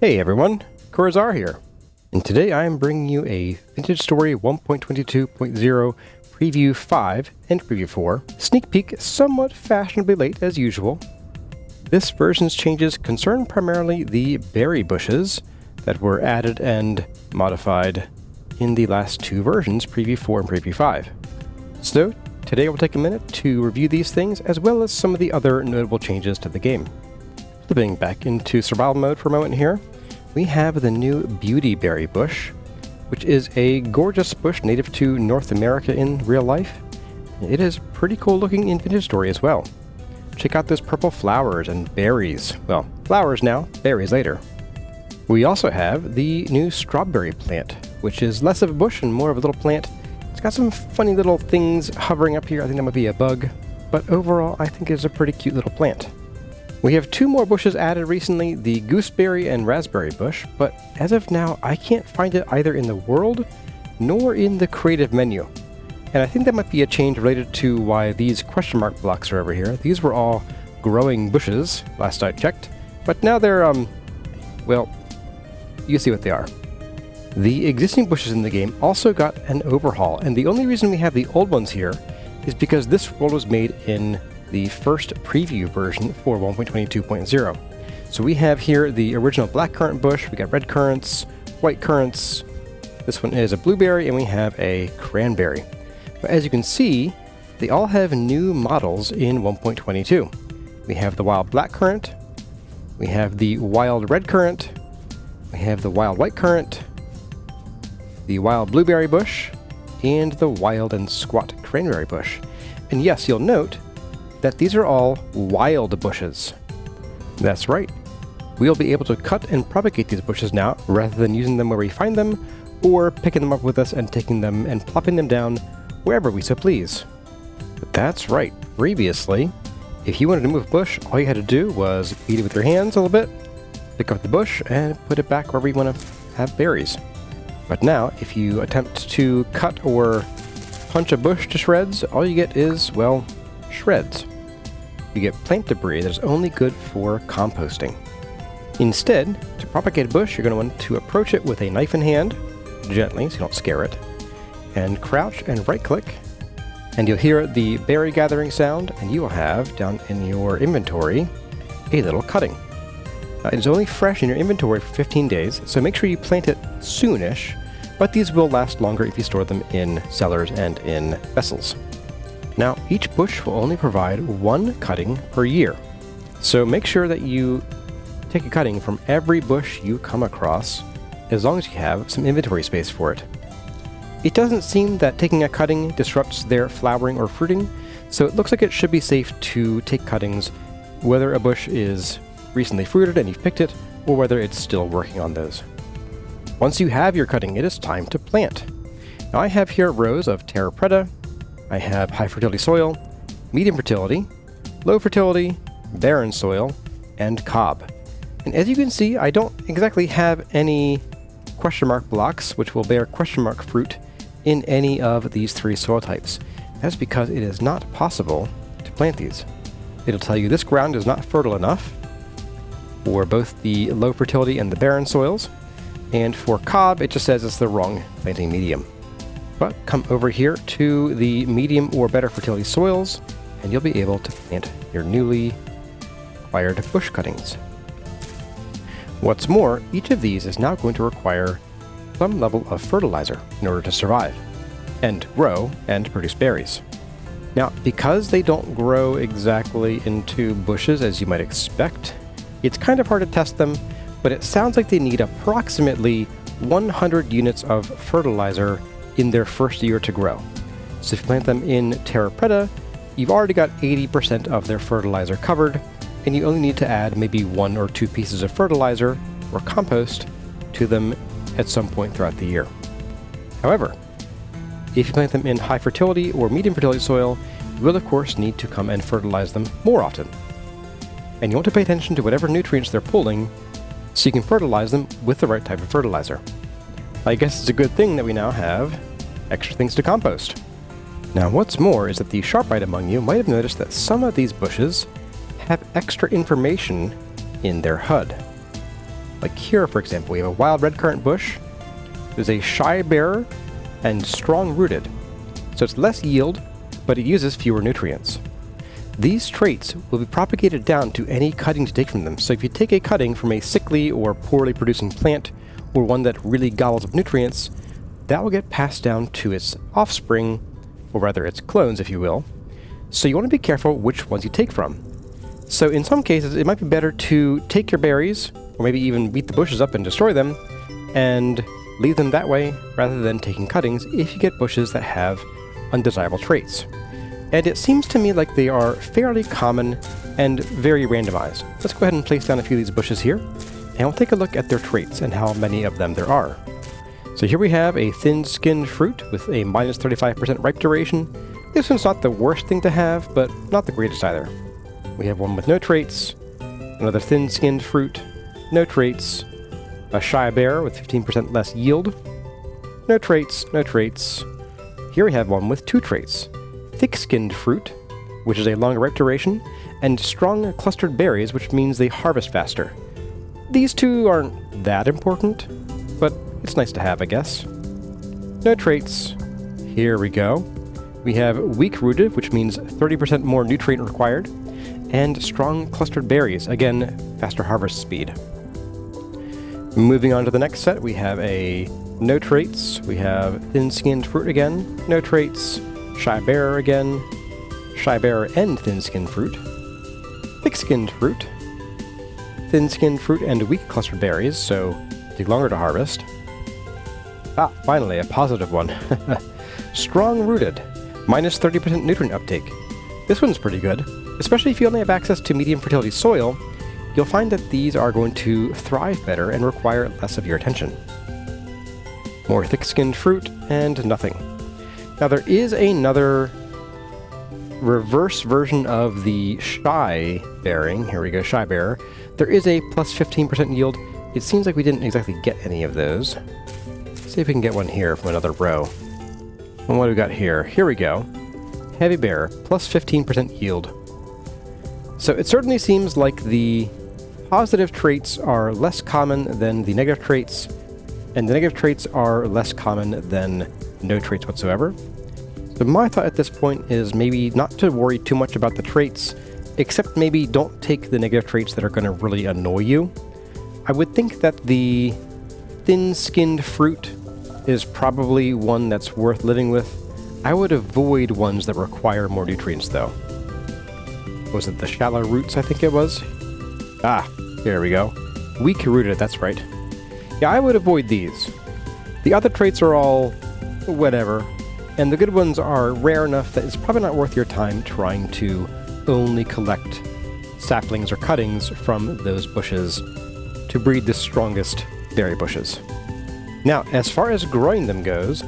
Hey everyone, Kurazar here, and today I am bringing you a Vintage Story 1.22.0 Preview 5 and Preview 4 sneak peek, somewhat fashionably late as usual. This version's changes concern primarily the berry bushes that were added and modified in the last two versions, Preview 4 and Preview 5. So today we'll take a minute to review these things as well as some of the other notable changes to the game. Flipping back into survival mode for a moment here, we have the new Beauty Berry Bush, which is a gorgeous bush native to North America in real life. It is pretty cool looking in Vintage Story as well. Check out those purple flowers and berries. Well, flowers now, berries later. We also have the new strawberry plant, which is less of a bush and more of a little plant. It's got some funny little things hovering up here. I think that might be a bug, but overall I think it's a pretty cute little plant. We have two more bushes added recently, the gooseberry and raspberry bush, but as of now I can't find it either in the world nor in the creative menu. And I think that might be a change related to why these question mark blocks are over here. These were all growing bushes last I checked, but now they're, well, you see what they are. The existing bushes in the game also got an overhaul, and the only reason we have the old ones here is because this world was made in the first preview version for 1.22.0. So we have here the original black currant bush, we got red currants, white currants, this one is a blueberry, and we have a cranberry. But as you can see, they all have new models in 1.22. We have the wild black currant, we have the wild red currant, we have the wild white currant, the wild blueberry bush, and the wild and squat cranberry bush. And yes, you'll note that these are all wild bushes. That's right. We'll be able to cut and propagate these bushes now, rather than using them where we find them, or picking them up with us and taking them and plopping them down wherever we so please. But that's right. Previously, if you wanted to move a bush, all you had to do was beat it with your hands a little bit, pick up the bush, and put it back wherever you want to have berries. But now, if you attempt to cut or punch a bush to shreds, all you get is, well, shreds. You get plant debris that is only good for composting. Instead, to propagate a bush, you're going to want to approach it with a knife in hand, gently so you don't scare it, and crouch and right-click, and you'll hear the berry gathering sound, and you will have, down in your inventory, a little cutting. It is only fresh in your inventory for 15 days, so make sure you plant it soonish, but these will last longer if you store them in cellars and in vessels. Now, each bush will only provide one cutting per year, so make sure that you take a cutting from every bush you come across, as long as you have some inventory space for it. It doesn't seem that taking a cutting disrupts their flowering or fruiting, so it looks like it should be safe to take cuttings whether a bush is recently fruited and you've picked it, or whether it's still working on those. Once you have your cutting, it is time to plant. Now I have here rows of terra preta. I have high fertility soil, medium fertility, low fertility, barren soil, and cob. And as you can see, I don't exactly have any question mark blocks which will bear question mark fruit in any of these three soil types. That's because it is not possible to plant these. It'll tell you this ground is not fertile enough for both the low fertility and the barren soils, and for cob it just says it's the wrong planting medium. But come over here to the medium or better fertility soils, and you'll be able to plant your newly acquired bush cuttings. What's more, each of these is now going to require some level of fertilizer in order to survive, and grow, and produce berries. Now, because they don't grow exactly into bushes as you might expect, it's kind of hard to test them, but it sounds like they need approximately 100 units of fertilizer in their first year to grow. So if you plant them in terra preta, you've already got 80% of their fertilizer covered, and you only need to add maybe 1 or 2 pieces of fertilizer or compost to them at some point throughout the year. However, if you plant them in high fertility or medium fertility soil, you will of course need to come and fertilize them more often. And you want to pay attention to whatever nutrients they're pulling so you can fertilize them with the right type of fertilizer. I guess it's a good thing that we now have extra things to compost. Now what's more is that the sharp-eyed among you might have noticed that some of these bushes have extra information in their HUD. Like here, for example, we have a wild red currant bush. There's a shy bearer and strong rooted. So it's less yield, but it uses fewer nutrients. These traits will be propagated down to any cuttings you take from them. So if you take a cutting from a sickly or poorly producing plant, or one that really gobbles up nutrients, that will get passed down to its offspring, or rather its clones, if you will. So you want to be careful which ones you take from. So in some cases, it might be better to take your berries, or maybe even beat the bushes up and destroy them, and leave them that way, rather than taking cuttings if you get bushes that have undesirable traits. And it seems to me like they are fairly common and very randomized. Let's go ahead and place down a few of these bushes here, and we'll take a look at their traits and how many of them there are. So here we have a thin-skinned fruit with a minus 35% ripe duration. This one's not the worst thing to have, but not the greatest either. We have one with no traits, another thin-skinned fruit, no traits, a shy bear with 15% less yield, no traits, no traits. Here we have one with 2 traits, thick-skinned fruit, which is a longer ripe duration, and strong clustered berries, which means they harvest faster. These 2 aren't that important, but it's nice to have, I guess. No traits. Here we go. We have weak-rooted, which means 30% more nutrient required, and strong clustered berries, again, faster harvest speed. Moving on to the next set, we have a no traits, we have thin-skinned fruit again, no traits, shy bearer again, shy bearer and thin-skinned fruit, thick-skinned fruit, thin-skinned fruit and weak clustered berries, so take longer to harvest. Ah, finally, a positive one. Strong-rooted, minus 30% nutrient uptake. This one's pretty good, especially if you only have access to medium fertility soil. You'll find that these are going to thrive better and require less of your attention. More thick-skinned fruit, and nothing. Now there is another reverse version of the shy bearing. Here we go, shy bearer. There is a plus 15% yield. It seems like we didn't exactly get any of those. Let's see if we can get one here from another row. And what do we got here? Here we go. Heavy bearer, plus 15% yield. So it certainly seems like the positive traits are less common than the negative traits, and the negative traits are less common than no traits whatsoever. So my thought at this point is maybe not to worry too much about the traits, except maybe don't take the negative traits that are going to really annoy you. I would think that the thin-skinned fruit is probably one that's worth living with. I would avoid ones that require more nutrients though. Was it the shallow roots, I think it was? Ah, there we go. Weak rooted, that's right. Yeah, I would avoid these. The other traits are all whatever, and the good ones are rare enough that it's probably not worth your time trying to only collect saplings or cuttings from those bushes to breed the strongest berry bushes. Now, as far as growing them goes,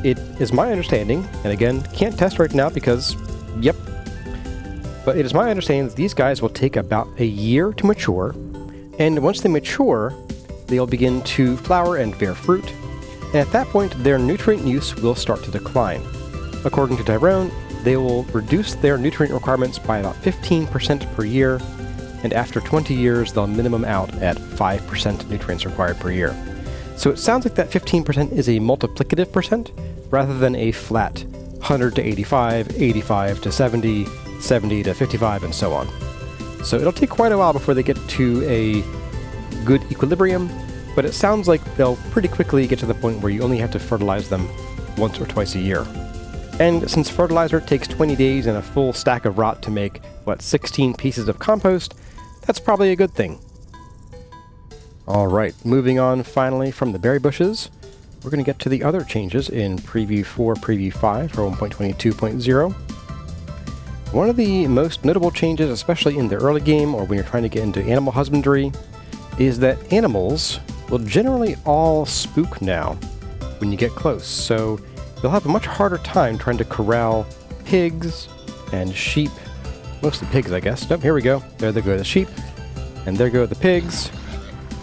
it is my understanding, and again, can't test right now because, yep, but it is my understanding that these guys will take about a year to mature, and once they mature, they'll begin to flower and bear fruit, and at that point, their nutrient use will start to decline. According to Tyrone, they will reduce their nutrient requirements by about 15% per year, and after 20 years, they'll minimum out at 5% nutrients required per year. So it sounds like that 15% is a multiplicative percent, rather than a flat 100 to 85, 85 to 70, 70 to 55, and so on. So it'll take quite a while before they get to a good equilibrium, but it sounds like they'll pretty quickly get to the point where you only have to fertilize them once or twice a year. And since fertilizer takes 20 days and a full stack of rot to make, 16 pieces of compost, that's probably a good thing. Alright, moving on finally from the berry bushes, we're going to get to the other changes in Preview 4, Preview 5 for 1.22.0. One of the most notable changes, especially in the early game or when you're trying to get into animal husbandry, is that animals will generally all spook now when you get close, so you'll have a much harder time trying to corral pigs and sheep. Mostly pigs, I guess. Nope, here we go. There they go, the sheep, and there go the pigs.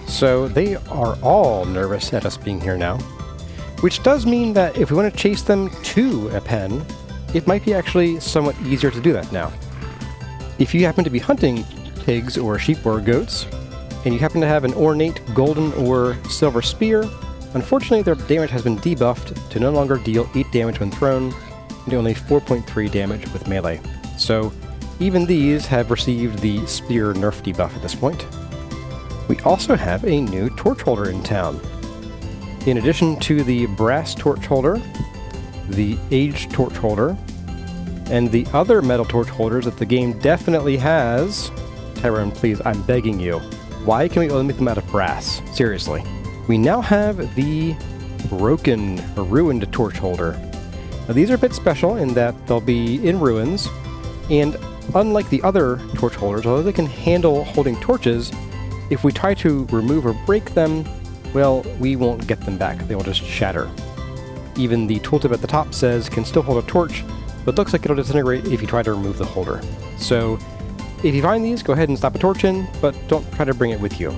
So they are all nervous at us being here now, which does mean that if we want to chase them to a pen, it might be actually somewhat easier to do that now. If you happen to be hunting pigs or sheep or goats, and you happen to have an ornate golden or silver spear, unfortunately their damage has been debuffed to no longer deal 8 damage when thrown, and only 4.3 damage with melee. So even these have received the spear nerf debuff at this point. We also have a new torch holder in town. In addition to the brass torch holder, the aged torch holder, and the other metal torch holders that the game definitely has... Tyrone, please, I'm begging you. Why can we only make them out of brass? Seriously. We now have the broken or ruined torch holder. Now these are a bit special in that they'll be in ruins, and unlike the other torch holders, although they can handle holding torches, if we try to remove or break them, well, we won't get them back. They will just shatter. Even the tooltip at the top says can still hold a torch, but looks like it'll disintegrate if you try to remove the holder. So if you find these, go ahead and slap a torch in, but don't try to bring it with you.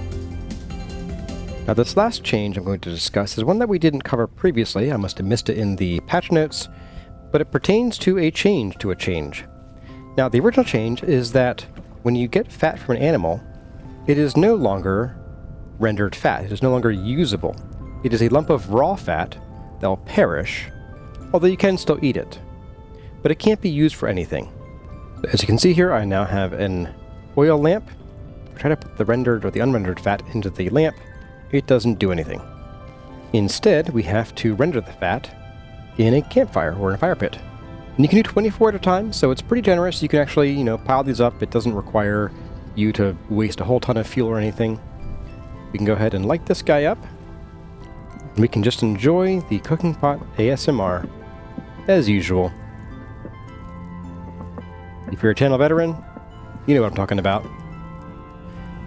Now this last change I'm going to discuss is one that we didn't cover previously. I must have missed it in the patch notes, but it pertains to a change to a change. Now the original change is that when you get fat from an animal, it is no longer rendered fat. It is no longer usable. It is a lump of raw fat that will perish, although you can still eat it. But it can't be used for anything. As you can see here, I now have an oil lamp. If I try to put the rendered or the unrendered fat into the lamp, it doesn't do anything. Instead, we have to render the fat in a campfire or in a fire pit. And you can do 24 at a time, so it's pretty generous. You can actually, pile these up. It doesn't require you to waste a whole ton of fuel or anything. We can go ahead and light this guy up. And we can just enjoy the cooking pot ASMR as usual. If you're a channel veteran, you know what I'm talking about.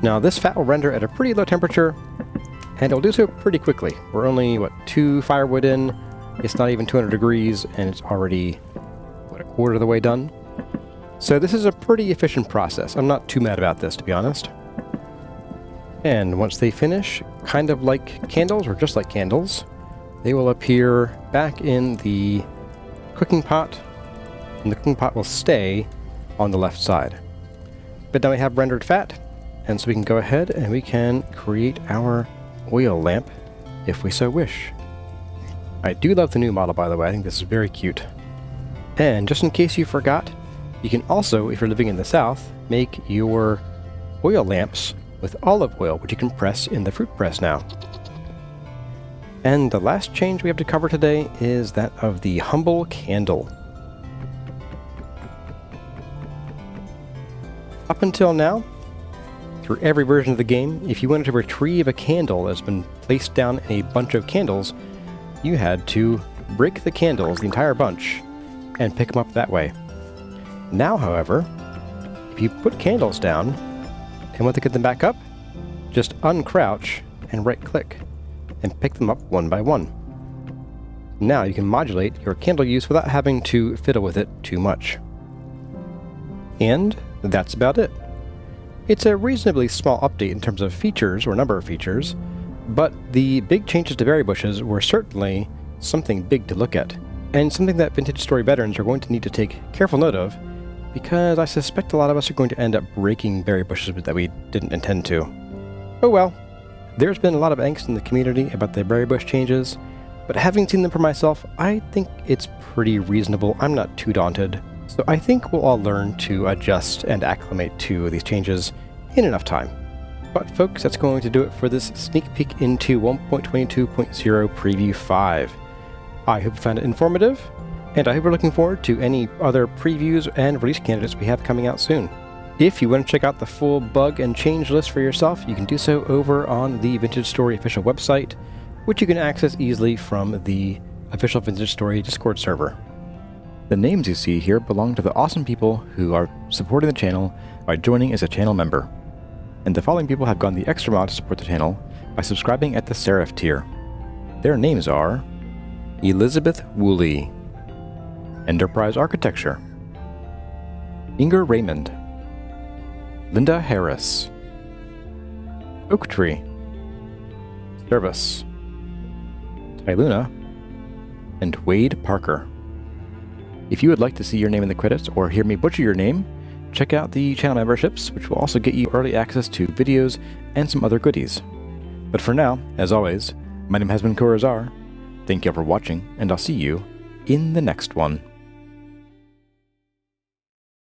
Now this fat will render at a pretty low temperature, and it'll do so pretty quickly. We're only, 2 firewood in, it's not even 200 degrees, and it's already, a quarter of the way done. So this is a pretty efficient process. I'm not too mad about this, to be honest. And once they finish, kind of like candles, or just like candles, they will appear back in the cooking pot, and the cooking pot will stay on the left side. But now we have rendered fat, and so we can go ahead and we can create our oil lamp if we so wish. I do love the new model, by the way. I think this is very cute. And just in case you forgot, you can also, if you're living in the south, make your oil lamps with olive oil, which you can press in the fruit press now. And the last change we have to cover today is that of the humble candle. Up until now, through every version of the game, if you wanted to retrieve a candle that's been placed down in a bunch of candles, you had to break the candles, the entire bunch, and pick them up that way. Now, however, if you put candles down and want to get them back up, just uncrouch and right-click and pick them up one by one. Now you can modulate your candle use without having to fiddle with it too much. And that's about it. It's a reasonably small update in terms of features or number of features, but the big changes to berry bushes were certainly something big to look at, and something that Vintage Story veterans are going to need to take careful note of, because I suspect a lot of us are going to end up breaking berry bushes that we didn't intend to. Oh well. There's been a lot of angst in the community about the berry bush changes, but having seen them for myself, I think it's pretty reasonable. I'm not too daunted. So I think we'll all learn to adjust and acclimate to these changes in enough time. But folks, that's going to do it for this sneak peek into 1.22.0 Preview 5. I hope you found it informative, and I hope you're looking forward to any other previews and release candidates we have coming out soon. If you want to check out the full bug and change list for yourself, you can do so over on the Vintage Story official website, which you can access easily from the official Vintage Story Discord server. The names you see here belong to the awesome people who are supporting the channel by joining as a channel member. And the following people have gone the extra mile to support the channel by subscribing at the Seraph tier. Their names are Elizabeth Woolley, Enterprise Architecture, Inger Raymond, Linda Harris, Oak Tree, Service, Tyluna, and Wade Parker. If you would like to see your name in the credits or hear me butcher your name, check out the channel memberships, which will also get you early access to videos and some other goodies. But for now, as always, my name has been Corazar. Thank you all for watching, and I'll see you in the next one.